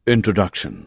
Introduction.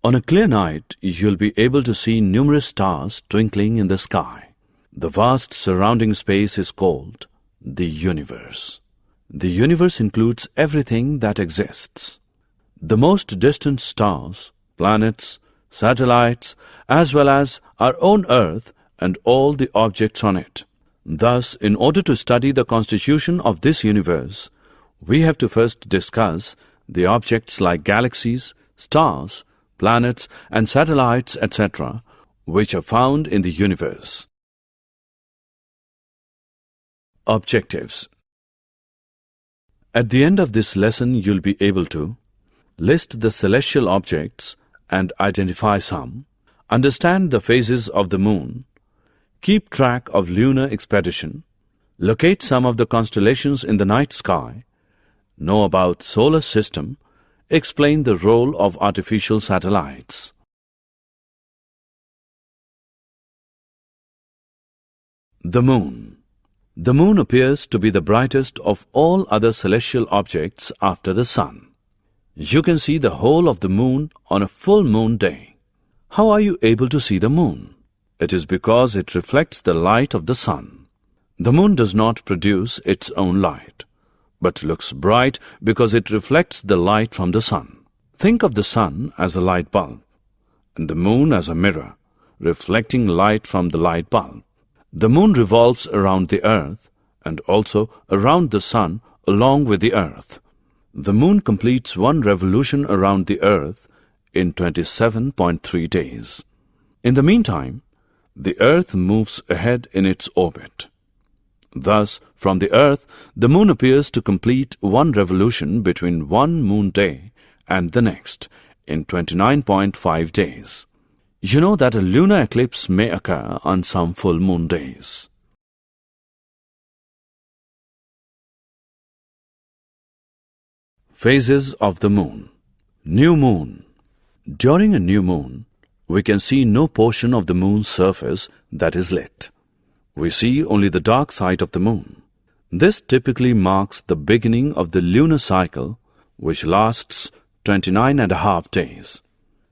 On a clear night, you'll be able to see numerous stars twinkling in the sky. The vast surrounding space is called the universe. The universe includes everything that exists. The most distant stars, planets, satellites, as well as our own Earth and all the objects on it. Thus, in order to study the constitution of this universe, we have to first discuss the objects like galaxies, stars, planets and satellites, etc., which are found in the universe. Objectives. At the end of this lesson, you'll be able to list the celestial objects and identify some, understand the phases of the moon, keep track of lunar expedition, locate some of the constellations in the night sky, know about solar system, explain the role of artificial satellites. The moon. The moon appears to be the brightest of all other celestial objects after the sun. You can see the whole of the moon on a full moon day. How are you able to see the moon? It is because it reflects the light of the sun. The moon does not produce its own light, but looks bright because it reflects the light from the sun. Think of the sun as a light bulb, and the moon as a mirror, reflecting light from the light bulb. The moon revolves around the earth and also around the sun along with the earth. The moon completes one revolution around the earth in 27.3 days. In the meantime, the earth moves ahead in its orbit. Thus, from the earth, the moon appears to complete one revolution between one moon day and the next in 29.5 days. You know that a lunar eclipse may occur on some full moon days. Phases of the moon. New moon. During a new moon, we can see no portion of the moon's surface that is lit. We see only the dark side of the moon. This typically marks the beginning of the lunar cycle, which lasts 29.5 days.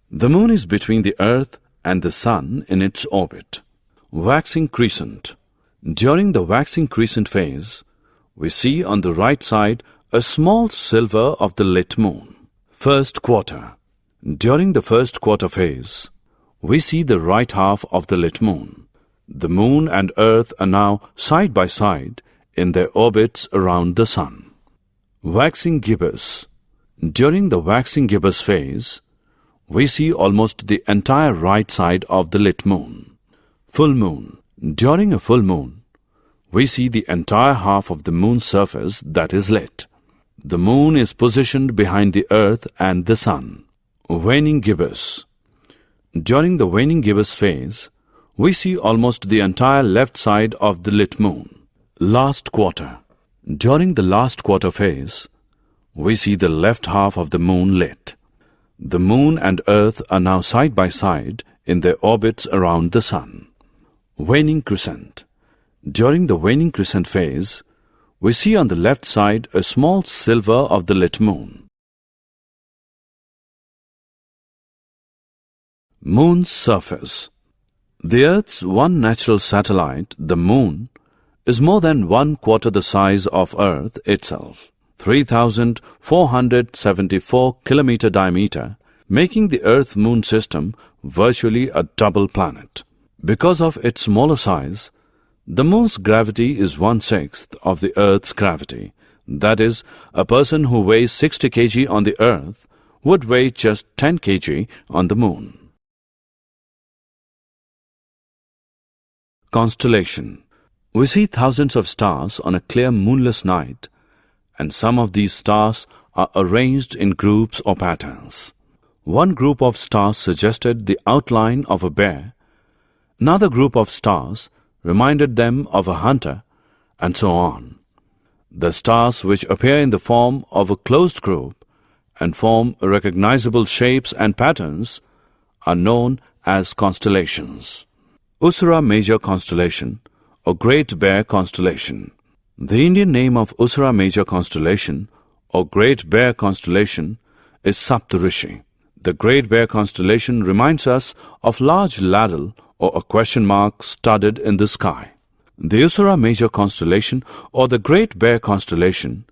The moon is between the earth and the sun in its orbit. Waxing crescent. During the waxing crescent phase, we see on the right side a small sliver of the lit moon. First quarter. During the first quarter phase, we see the right half of the lit moon. The moon and earth are now side by side in their orbits around the sun. Waxing gibbous. During the waxing gibbous phase, we see almost the entire right side of the lit moon. Full moon. During a full moon, we see the entire half of the moon's surface that is lit. The moon is positioned behind the earth and the sun. Waning gibbous. During the waning gibbous phase, we see almost the entire left side of the lit moon. Last quarter. During the last quarter phase, we see the left half of the moon lit. The moon and earth are now side by side in their orbits around the sun. Waning crescent. During the waning crescent phase, we see on the left side a small sliver of the lit moon. Moon's surface. The Earth's one natural satellite, the Moon, is more than 1/4 the size of Earth itself, 3,474 kilometer diameter, making the Earth-Moon system virtually a double planet. Because of its smaller size, the Moon's gravity is 1/6 of the Earth's gravity. That is, a person who weighs 60 kg on the Earth would weigh just 10 kg on the Moon. Constellation. We see thousands of stars on a clear moonless night, and some of these stars are arranged in groups or patterns. One group of stars suggested the outline of a bear, another group of stars reminded them of a hunter, and so on. The stars which appear in the form of a closed group and form recognizable shapes and patterns are known as constellations. Usura Major Constellation or Great Bear Constellation. The Indian name of Usura Major Constellation or Great Bear Constellation is Saptarishi. The Great Bear constellation reminds us of large ladle or a question mark studded in the sky. The Usura Major constellation or the Great Bear constellation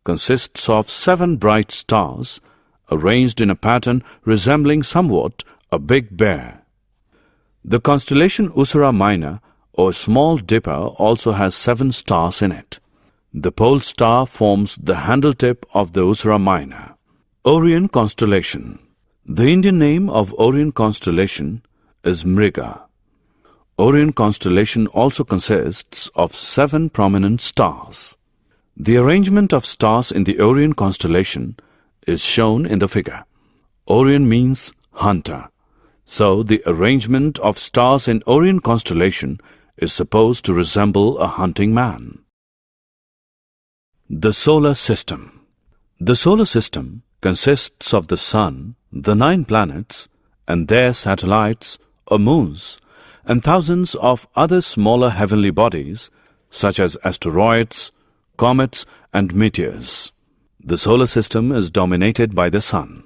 consists of 7 bright stars arranged in a pattern resembling somewhat a big bear. The constellation Usura Minor or Small Dipper also has 7 stars in it. The pole star forms the handle tip of the Usura Minor. Orion constellation. The Indian name of Orion constellation is Mriga. Orion constellation also consists of 7 prominent stars. The arrangement of stars in the Orion constellation is shown in the figure. Orion means hunter. So the arrangement of stars in Orion constellation is supposed to resemble a hunting man. The solar system. The solar system consists of the Sun, the 9 planets, and their satellites or moons, and thousands of other smaller heavenly bodies such as asteroids, comets, and meteors. The solar system is dominated by the Sun.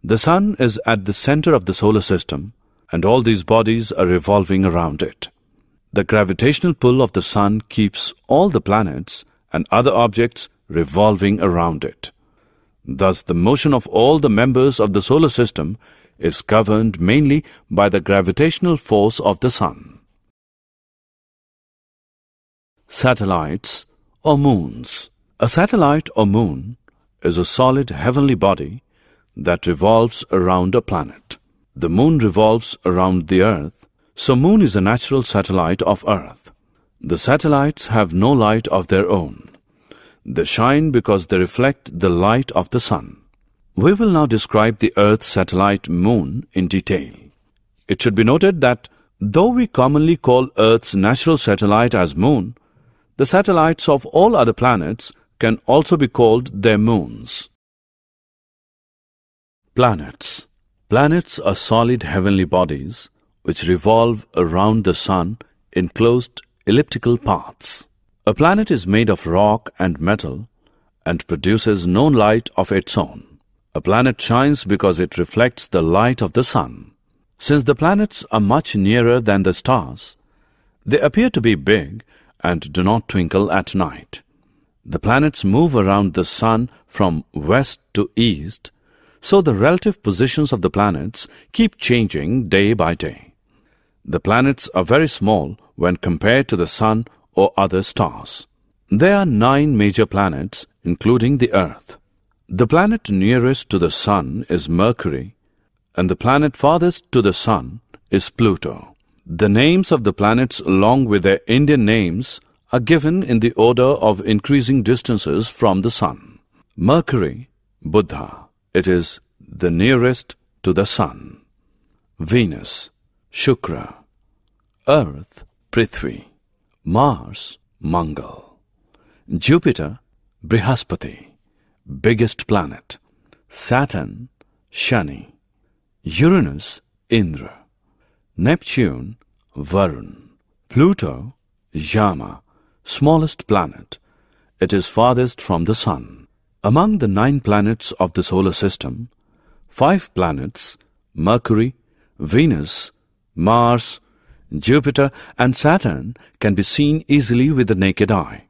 The Sun is at the center of the solar system, and all these bodies are revolving around it. The gravitational pull of the Sun keeps all the planets and other objects revolving around it. Thus, the motion of all the members of the solar system is governed mainly by the gravitational force of the Sun. Satellites or moons. A satellite or moon is a solid heavenly body that revolves around a planet. The moon revolves around the Earth, so moon is a natural satellite of Earth. The satellites have no light of their own. They shine because they reflect the light of the Sun. We will now describe the Earth satellite moon in detail. It should be noted that though we commonly call Earth's natural satellite as moon, the satellites of all other planets can also be called their moons. Planets. Planets are solid heavenly bodies which revolve around the Sun in closed elliptical paths. A planet is made of rock and metal and produces no light of its own. A planet shines because it reflects the light of the Sun. Since the planets are much nearer than the stars, they appear to be big and do not twinkle at night. The planets move around the Sun from west to east, so the relative positions of the planets keep changing day by day. The planets are very small when compared to the Sun or other stars. There are 9 major planets, including the Earth. The planet nearest to the Sun is Mercury, and the planet farthest to the Sun is Pluto. The names of the planets along with their Indian names are given in the order of increasing distances from the Sun. Mercury, Buddha. It is the nearest to the Sun. Venus, Shukra. Earth, Prithvi. Mars, Mangal. Jupiter, Brihaspati, biggest planet. Saturn, Shani. Uranus, Indra. Neptune, Varun. Pluto, Yama, smallest planet. It is farthest from the Sun. Among the 9 planets of the solar system, 5 planets, Mercury, Venus, Mars, Jupiter and Saturn can be seen easily with the naked eye.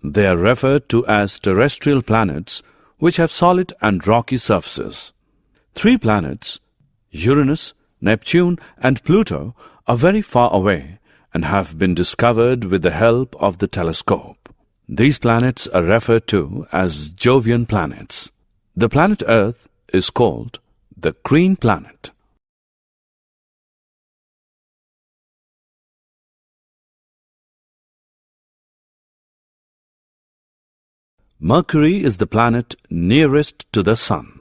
They are referred to as terrestrial planets which have solid and rocky surfaces. 3 planets, Uranus, Neptune and Pluto, are very far away and have been discovered with the help of the telescope. These planets are referred to as Jovian planets. The planet Earth is called the green planet. Mercury is the planet nearest to the Sun.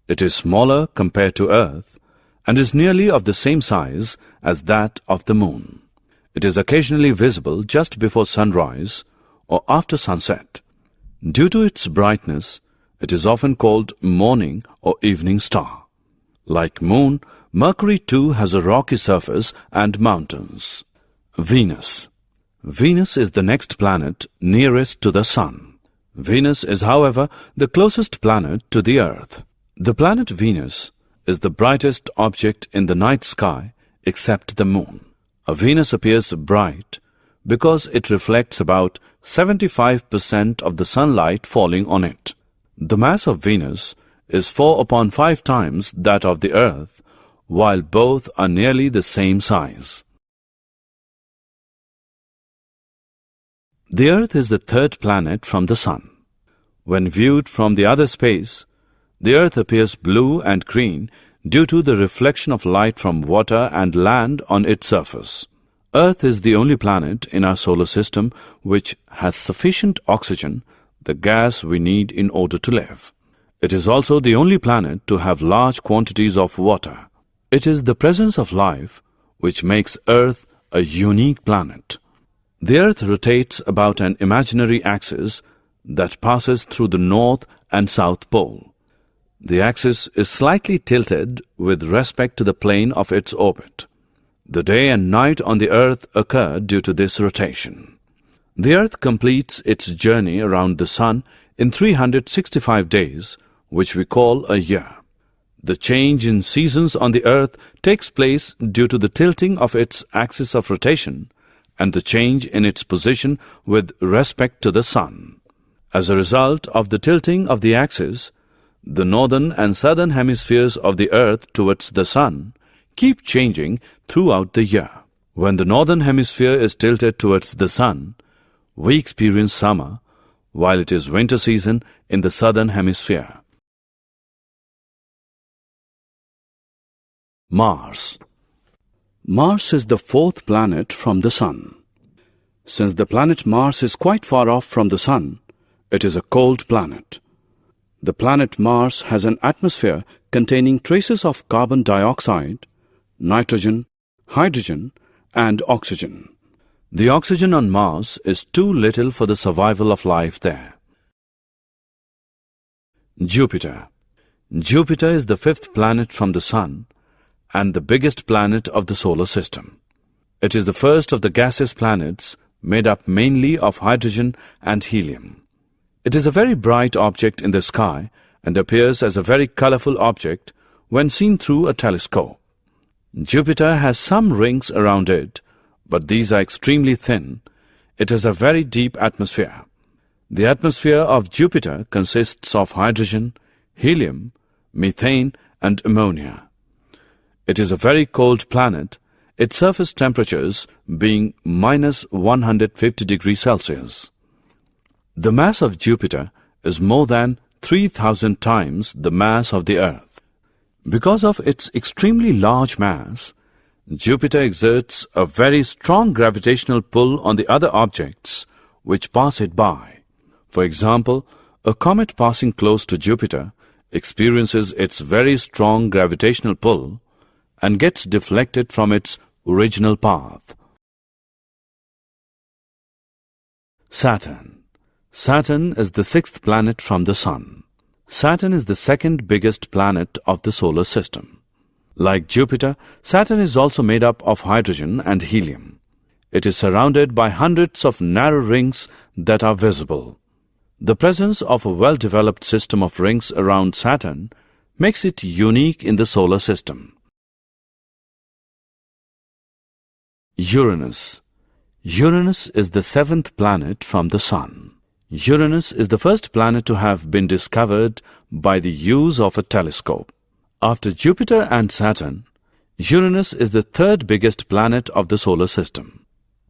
It is smaller compared to Earth and is nearly of the same size as that of the Moon. It is occasionally visible just before sunrise or after sunset. Due to its brightness, it is often called morning or evening star. Like Moon, Mercury too has a rocky surface and mountains. Venus. Venus is the next planet nearest to the Sun. Venus is, however, the closest planet to the Earth. The planet Venus is the brightest object in the night sky except the moon. Venus appears bright because it reflects about 75% of the sunlight falling on it. The mass of Venus is 4 upon 5 times that of the Earth, while both are nearly the same size. The Earth is the third planet from the Sun. When viewed from the other space, the Earth appears blue and green due to the reflection of light from water and land on its surface. Earth is the only planet in our solar system which has sufficient oxygen, the gas we need in order to live. It is also the only planet to have large quantities of water. It is the presence of life which makes Earth a unique planet. The Earth rotates about an imaginary axis that passes through the North and South Pole. The axis is slightly tilted with respect to the plane of its orbit. The day and night on the Earth occur due to this rotation. The Earth completes its journey around the Sun in 365 days, which we call a year. The change in seasons on the Earth takes place due to the tilting of its axis of rotation and the change in its position with respect to the Sun. As a result of the tilting of the axis, the northern and southern hemispheres of the Earth towards the Sun keep changing throughout the year. When the northern hemisphere is tilted towards the Sun, we experience summer, while it is winter season in the southern hemisphere. Mars. Mars is the fourth planet from the Sun. Since the planet Mars is quite far off from the Sun, it is a cold planet. The planet Mars has an atmosphere containing traces of carbon dioxide, nitrogen, hydrogen, and oxygen. The oxygen on Mars is too little for the survival of life there. Jupiter. Jupiter is the fifth planet from the Sun and the biggest planet of the solar system. It is the first of the gaseous planets made up mainly of hydrogen and helium. It is a very bright object in the sky and appears as a very colorful object when seen through a telescope. Jupiter has some rings around it, but these are extremely thin. It has a very deep atmosphere. The atmosphere of Jupiter consists of hydrogen, helium, methane, and ammonia. It is a very cold planet, its surface temperatures being minus 150 degrees Celsius. The mass of Jupiter is more than 3,000 times the mass of the Earth. Because of its extremely large mass, Jupiter exerts a very strong gravitational pull on the other objects which pass it by. For example, a comet passing close to Jupiter experiences its very strong gravitational pull and gets deflected from its original path. Saturn. Saturn is the sixth planet from the Sun. Saturn is the second biggest planet of the solar system. Like Jupiter, Saturn is also made up of hydrogen and helium. It is surrounded by hundreds of narrow rings that are visible. The presence of a well-developed system of rings around Saturn makes it unique in the solar system. Uranus. Uranus is the seventh planet from the Sun. Uranus is the first planet to have been discovered by the use of a telescope. After Jupiter and Saturn, Uranus is the third biggest planet of the solar system.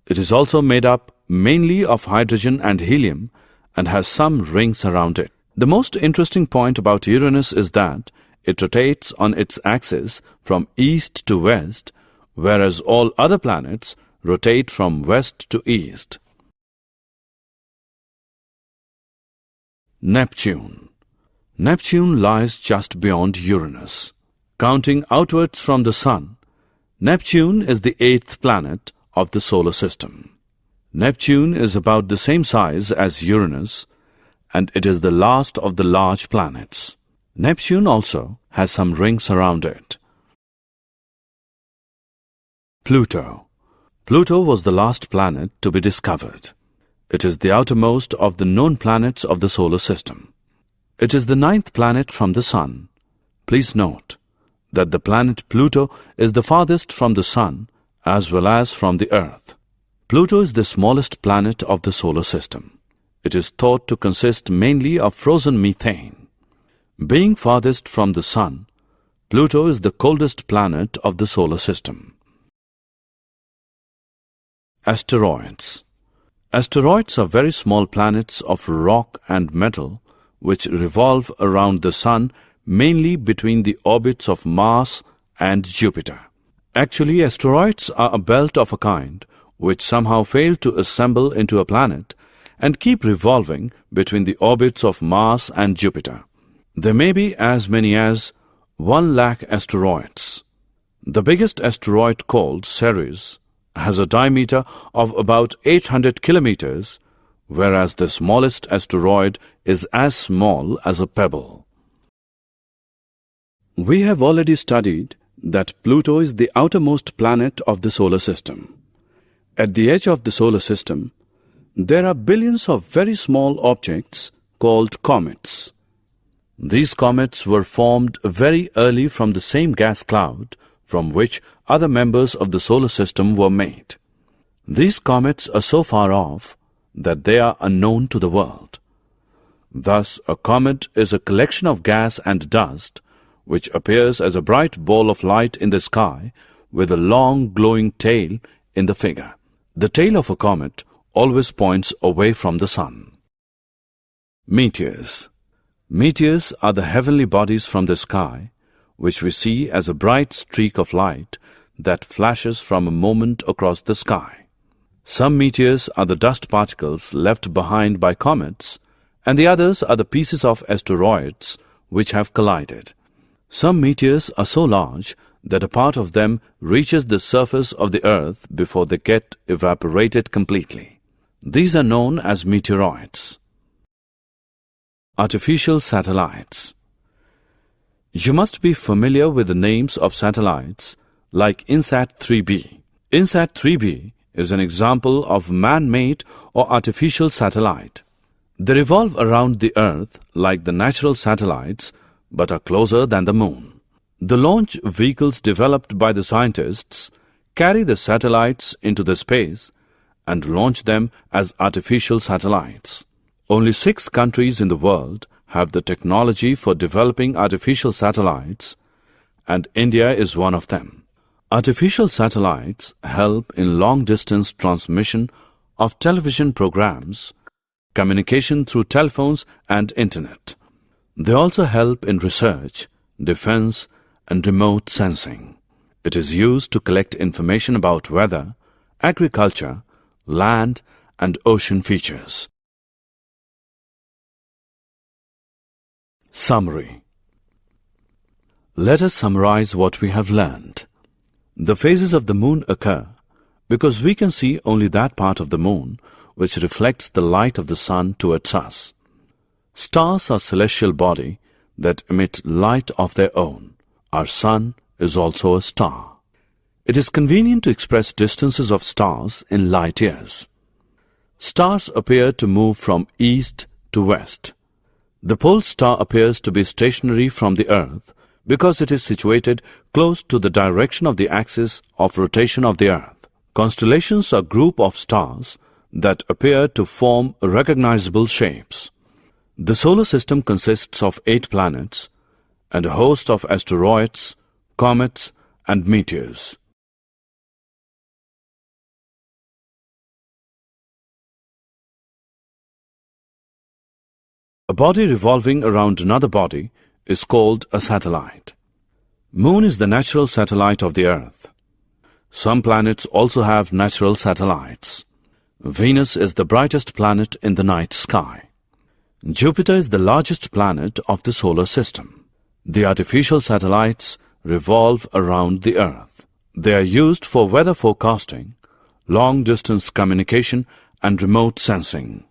It is also made up mainly of hydrogen and helium and has some rings around it. The most interesting point about Uranus is that it rotates on its axis from east to west, whereas all other planets rotate from west to east. Neptune. Neptune lies just beyond Uranus. Counting outwards from the Sun, Neptune is the eighth planet of the solar system. Neptune is about the same size as Uranus, and it is the last of the large planets. Neptune also has some rings around it. Pluto. Pluto was the last planet to be discovered. It is the outermost of the known planets of the solar system. It is the ninth planet from the Sun Please note that the planet Pluto is the farthest from the Sun as well as from the Earth. Pluto is the smallest planet of the solar system. It is thought to consist mainly of frozen methane. Being farthest from the Sun, Pluto is the coldest planet of the solar system. Asteroids. Asteroids are very small planets of rock and metal which revolve around the Sun mainly between the orbits of Mars and Jupiter. Actually, asteroids are a belt of a kind which somehow fail to assemble into a planet and keep revolving between the orbits of Mars and Jupiter. There may be as many as 1,00,000 asteroids. The biggest asteroid, called Ceres, has a diameter of about 800 kilometers, whereas the smallest asteroid is as small as a pebble. We have already studied that Pluto is the outermost planet of the solar system. At the edge of the solar system, there are billions of very small objects called comets. These comets were formed very early from the same gas cloud from which other members of the solar system were made. These comets are so far off that they are unknown to the world. Thus, a comet is a collection of gas and dust which appears as a bright ball of light in the sky with a long glowing tail in the figure. The tail of a comet always points away from the Sun. Meteors. Meteors are the heavenly bodies from the sky which we see as a bright streak of light that flashes from a moment across the sky. Some meteors are the dust particles left behind by comets, and the others are the pieces of asteroids which have collided. Some meteors are so large that a part of them reaches the surface of the Earth before they get evaporated completely. These are known as meteoroids. Artificial satellites. You must be familiar with the names of satellites like INSAT 3B. INSAT 3B is an example of man-made or artificial satellite. They revolve around the Earth like the natural satellites but are closer than the Moon. The launch vehicles developed by the scientists carry the satellites into the space and launch them as artificial satellites. Only 6 countries in the world have the technology for developing artificial satellites, and India is one of them. Artificial satellites help in long-distance transmission of television programs, communication through telephones and internet. They also help in research, defense, and remote sensing. It is used to collect information about weather, agriculture, land, and ocean features. Summary. Let us summarize what we have learned. The phases of the Moon occur because we can see only that part of the Moon which reflects the light of the Sun towards us. Stars are celestial bodies that emit light of their own. Our Sun is also a star. It is convenient to express distances of stars in light years. Stars appear to move from east to west. The pole star appears to be stationary from the Earth because it is situated close to the direction of the axis of rotation of the Earth. Constellations are a group of stars that appear to form recognizable shapes. The solar system consists of 8 planets and a host of asteroids, comets, and meteors. A body revolving around another body is called a satellite. Moon is the natural satellite of the Earth. Some planets also have natural satellites. Venus is the brightest planet in the night sky. Jupiter is the largest planet of the solar system. The artificial satellites revolve around the Earth. They are used for weather forecasting, long-distance communication, and remote sensing.